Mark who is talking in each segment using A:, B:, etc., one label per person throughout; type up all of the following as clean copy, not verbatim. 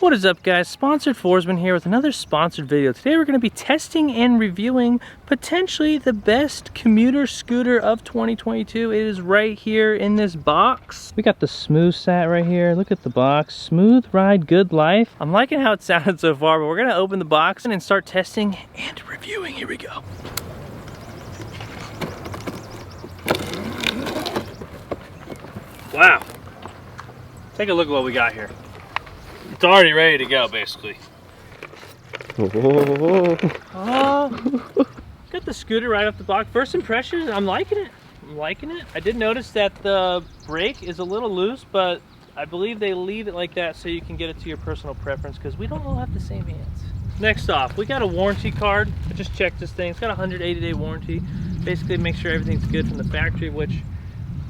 A: What is up, guys? Sponsored Foresman here with another sponsored video. Today we're going to be testing and reviewing potentially the best commuter scooter of 2022. It is right here in this box. We got the Smoosat right here. Look at the box. Smooth ride, good life. I'm liking how it sounded so far, but we're going to open the box and start testing and reviewing. Here we go. Wow. Take a look at what we got here. It's already ready to go, basically.
B: Oh.
A: Got the scooter right off the block. First impressions, I'm liking it. I did notice that the brake is a little loose, but I believe they leave it like that so you can get it to your personal preference because we don't all have the same hands. Next off, we got a warranty card. I just checked this thing. It's got a 180-day warranty. Basically, make sure everything's good from the factory, which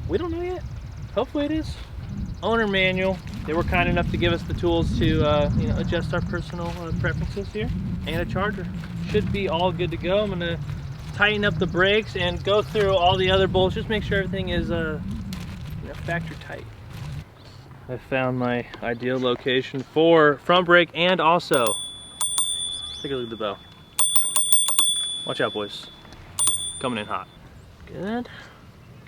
A: we don't know yet. Hopefully it is. Owner manual. They were kind enough to give us the tools to adjust our personal preferences here, and a charger. Should be all good to go. I'm gonna tighten up the brakes and go through all the other bolts. Just make sure everything is factory tight. I found my ideal location for front brake, and also take a look at the bell. Watch out, boys. Coming in hot. Good.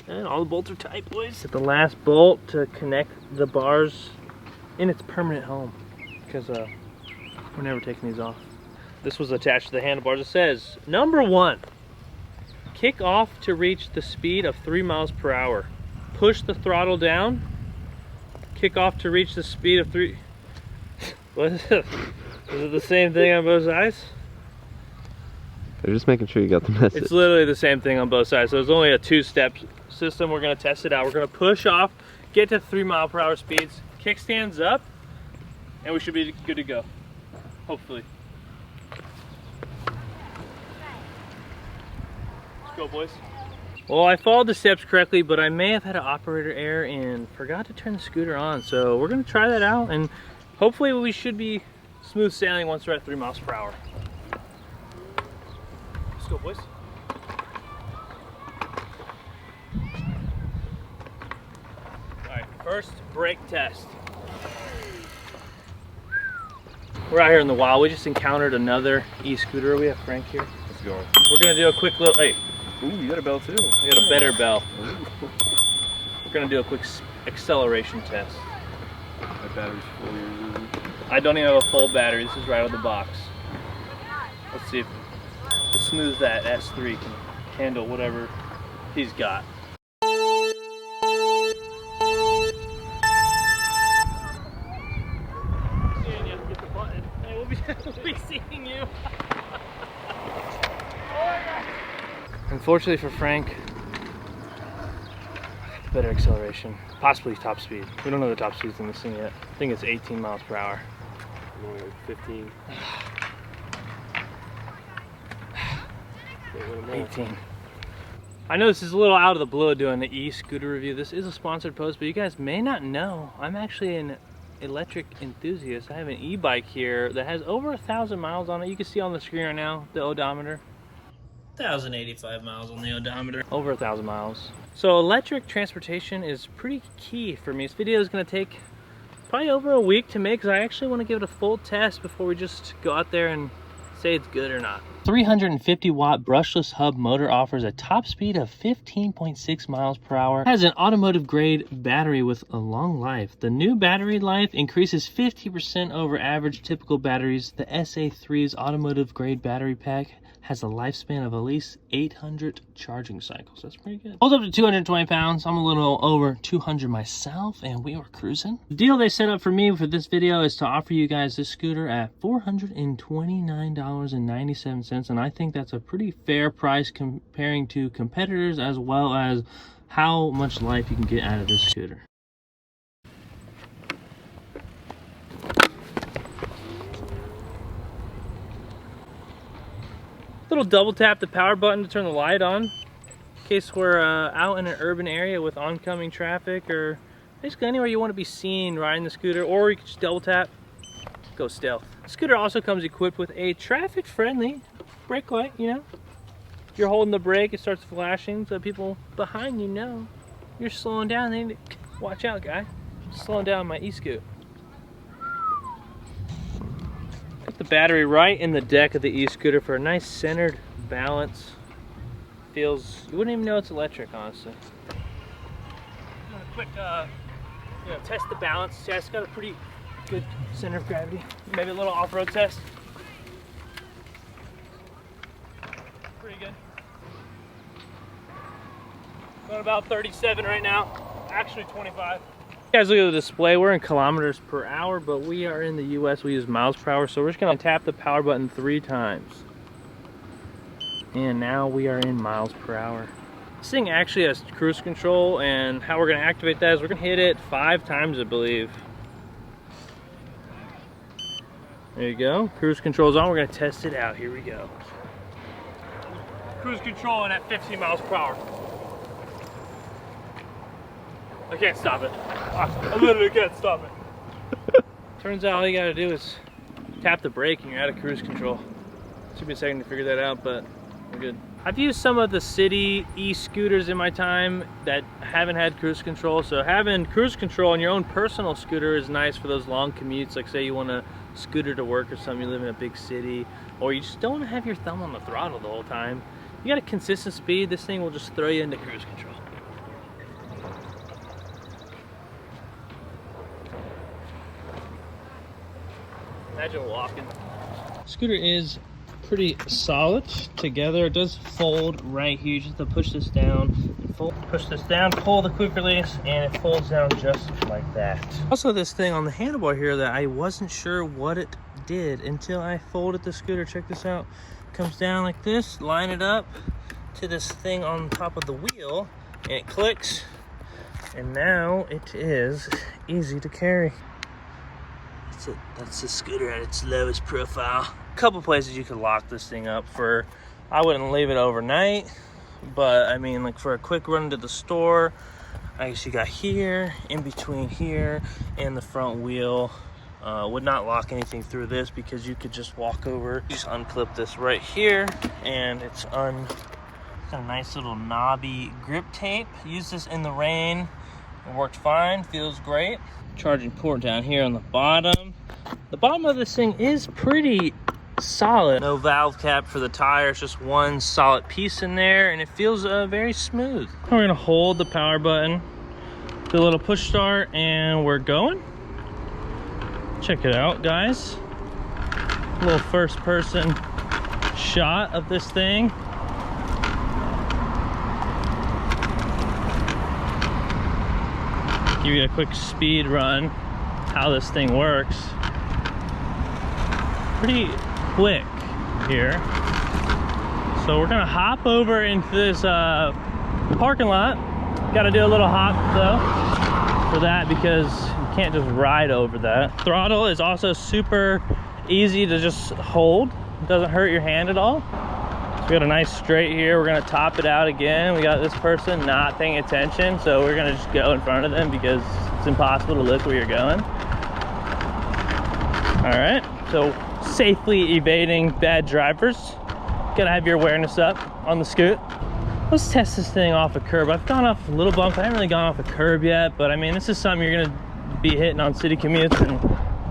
A: And all the bolts are tight, boys. Get the last bolt to connect the bars in its permanent home, because we're never taking these off. This was attached to the handlebars. It says, number 1, kick off to reach the speed of 3 miles per hour. Push the throttle down. Kick off to reach the speed of 3. What is it? Is it the same thing on both sides?
B: They're just making sure you got the message. It's
A: literally the same thing on both sides. So there's only a 2-step system. We're gonna test it out. We're gonna push off, get to 3 mile per hour speeds, kickstands up, and we should be good to go. Hopefully. Let's go, boys. Well, I followed the steps correctly, but I may have had an operator error and forgot to turn the scooter on. So we're gonna try that out, and hopefully we should be smooth sailing once we're at 3 miles per hour. Let's go, boys. Alright, first brake test. We're out here in the wild. We just encountered another e-scooter. We have Frank here.
B: Let's go.
A: We're gonna do a quick little, hey.
B: Ooh, you got a bell too.
A: We got a better bell.
B: Ooh.
A: We're gonna do a quick acceleration test.
B: My battery's full.
A: I don't even have a full battery. This is right out of the box. Let's see if the Smoosat S3 can handle whatever he's got. Hey, we'll be seeing you. Unfortunately for Frank, better acceleration, possibly top speed. We don't know the top speeds in this thing yet. I think it's 18 miles per hour.
B: I'm only like 15.
A: 18. I know this is a little out of the blue doing the e-scooter review. This is a sponsored post, but you guys may not know, I'm actually an electric enthusiast. I have an e-bike here that has over 1,000 miles on it. You can see on the screen right now, the odometer. 1,085 miles on the odometer. Over 1,000 miles. So electric transportation is pretty key for me. This video is going to take probably over a week to make, because I actually want to give it a full test before we just go out there and say it's good or not. 350-watt brushless hub motor offers a top speed of 15.6 miles per hour. It has an automotive-grade battery with a long life. The new battery life increases 50% over average typical batteries. The SA3's automotive-grade battery pack has a lifespan of at least 800 charging cycles. That's pretty good. Holds up to 220 pounds. I'm a little over 200 myself, and we are cruising. The deal they set up for me for this video is to offer you guys this scooter at $429.97, and I think that's a pretty fair price comparing to competitors, as well as how much life you can get out of this scooter. Little double tap the power button to turn the light on, in case we're out in an urban area with oncoming traffic, or basically anywhere you want to be seen riding the scooter, or you can just double tap, go stealth. The scooter also comes equipped with a traffic friendly brake light. If you're holding the brake, it starts flashing so people behind you know you're slowing down. They need to watch out, guy. I'm slowing down my e-scoot. Put the battery right in the deck of the e-scooter for a nice centered balance. Feels, you wouldn't even know it's electric, honestly. Quick, test the balance. See, it's got a pretty good center of gravity. Maybe a little off-road test. Pretty good. Going about 37 right now. Actually 25. You guys look at the display. We're in kilometers per hour, but we are in the US. We use miles per hour, so we're just gonna tap the power button 3 times. And now we are in miles per hour. This thing actually has cruise control, and how we're gonna activate that is we're gonna hit it 5 times, I believe. There you go. Cruise control's on. We're gonna test it out. Here we go. Cruise controlling at 15 miles per hour. I can't stop it. I literally can't stop it. Turns out all you gotta do is tap the brake and you're out of cruise control. Took me a second to figure that out, but we're good. I've used some of the city e-scooters in my time that haven't had cruise control, so having cruise control on your own personal scooter is nice for those long commutes, like say you want to scooter to work or something, you live in a big city, or you just don't want to have your thumb on the throttle the whole time. You got a consistent speed, this thing will just throw you into cruise control. Imagine walking. Scooter is pretty solid together. It does fold right here. You just have to push this down, push this down, pull the quick release, and it folds down just like that. Also, this thing on the handlebar here that I wasn't sure what it did until I folded the scooter. Check this out. Comes down like this, line it up to this thing on top of the wheel, and it clicks, and now it is easy to carry. That's the scooter at its lowest profile. A couple places you could lock this thing up for. I wouldn't leave it overnight, but I mean, like for a quick run to the store, I guess you got here, in between here and the front wheel. Would not lock anything through this because you could just walk over, just unclip this right here, and it's got a nice little knobby grip tape. Use this in the rain. It worked fine, feels great. Charging port down here on the bottom. The bottom of this thing is pretty solid. No valve cap for the tire, it's just one solid piece in there, and it feels very smooth. We're gonna hold the power button, do a little push start, and we're going. Check it out, guys. A little first person shot of this thing. Give you a quick speed run, how this thing works. Pretty quick here. So we're gonna hop over into this parking lot. Gotta do a little hop though for that because you can't just ride over that. Throttle is also super easy to just hold. It doesn't hurt your hand at all. We got a nice straight here. We're gonna top it out again. We got this person not paying attention, so we're gonna just go in front of them because it's impossible to look where you're going. All right, so safely evading bad drivers. Gotta have your awareness up on the scoot. Let's test this thing off a curb. I've gone off a little bump. I haven't really gone off a curb yet, but I mean, this is something you're gonna be hitting on city commutes, and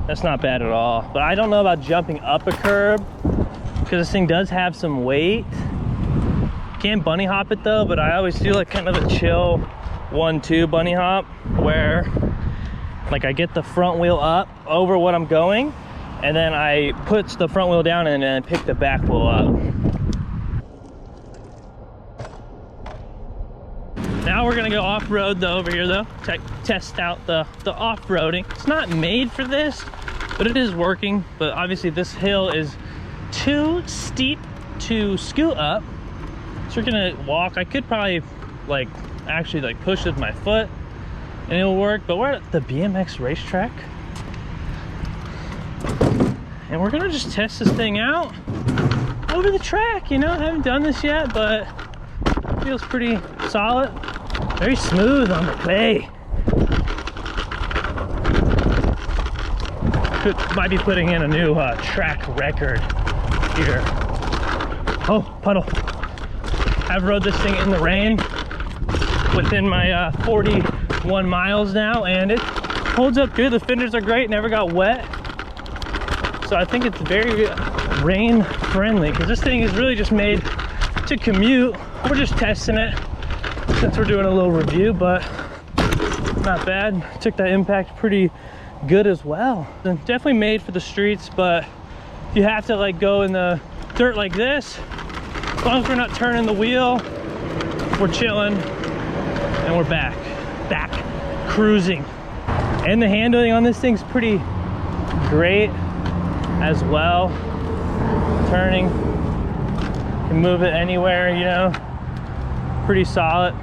A: that's not bad at all. But I don't know about jumping up a curb, because this thing does have some weight. Can't bunny hop it though, but I always do like kind of a chill 1-2 bunny hop where like I get the front wheel up over what I'm going, and then I put the front wheel down and then pick the back wheel up. Now we're gonna go off-road though over here though. Test out the off-roading. It's not made for this, but it is working. But obviously this hill is too steep to scoot up, so we're gonna walk. I could probably like actually like push with my foot and it'll work, but we're at the BMX racetrack and we're gonna just test this thing out over the track. You know, I haven't done this yet, but it feels pretty solid, very smooth on the clay. Might be putting in a new track record here. Oh, puddle. I've rode this thing in the rain within my 41 miles now, and it holds up good. The fenders are great, never got wet. So I think it's very rain friendly because this thing is really just made to commute. We're just testing it since we're doing a little review, but not bad. Took that impact pretty good as well. And definitely made for the streets, but if you have to like go in the dirt like this, as long as we're not turning the wheel, we're chilling and we're back cruising. And the handling on this thing's pretty great as well. Turning, can move it anywhere, you know, pretty solid.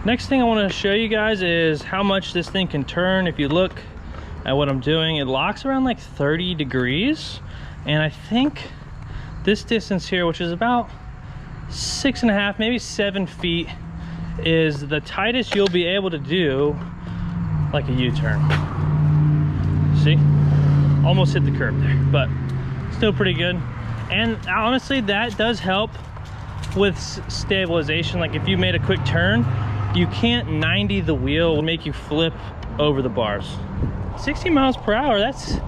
A: Next thing I want to show you guys is how much this thing can turn. If you look at what I'm doing, it locks around like 30 degrees. And I think this distance here, which is about 6.5, maybe 7 feet, is the tightest you'll be able to do like a U-turn. See? Almost hit the curb there, but still pretty good. And honestly, that does help with stabilization. Like if you made a quick turn, you can't 90 the wheel, will make you flip over the bars. 16 miles per hour, this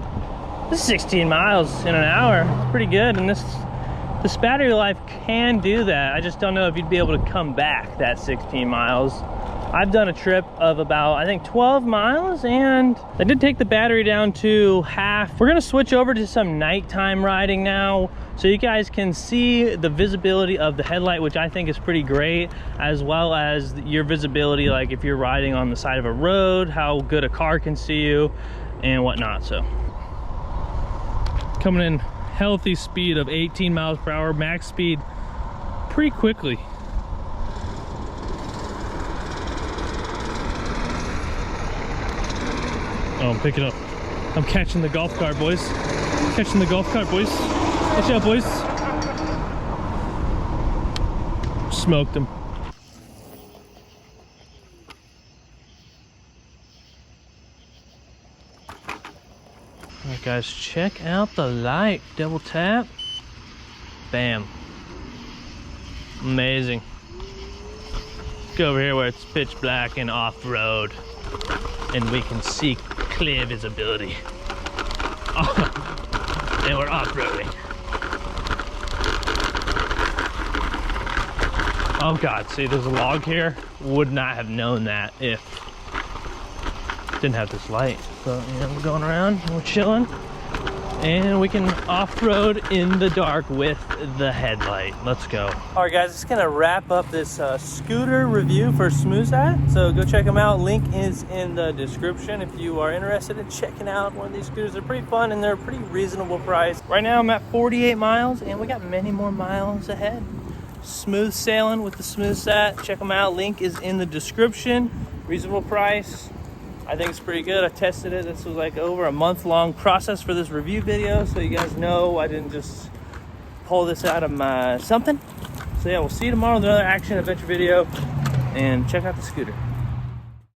A: is 16 miles in an hour. It's pretty good, and this battery life can do that. I just don't know if you'd be able to come back that 16 miles. I've done a trip of about, I think, 12 miles, and I did take the battery down to half. We're gonna switch over to some nighttime riding now, so you guys can see the visibility of the headlight, which I think is pretty great, as well as your visibility, like if you're riding on the side of a road, how good a car can see you and whatnot. So coming in healthy speed of 18 miles per hour, max speed pretty quickly. Oh, I'm picking up. I'm catching the golf cart, boys. Catching the golf cart, boys. Watch out, boys. Smoked them. Alright guys, check out the light. Double tap. Bam. Amazing. Go over here where it's pitch black and off-road, and we can see clear visibility. Oh, and we're off-roading. Oh God, see there's a log here. Would not have known that if didn't have this light. So, you know, we're going around and we're chilling, and we can off-road in the dark with the headlight. Let's go. All right guys, just gonna wrap up this scooter review for Smoosat. So go check them out. Link is in the description if you are interested in checking out one of these scooters. They're pretty fun and they're a pretty reasonable price. Right now I'm at 48 miles and we got many more miles ahead. Smooth sailing with the Smoosat. Check them out. Link is in the description. Reasonable price. I think it's pretty good. I tested it. This was like over a month-long process for this review video, so you guys know I didn't just pull this out of my something. So yeah, we'll see you tomorrow with another action adventure video, and check out the scooter.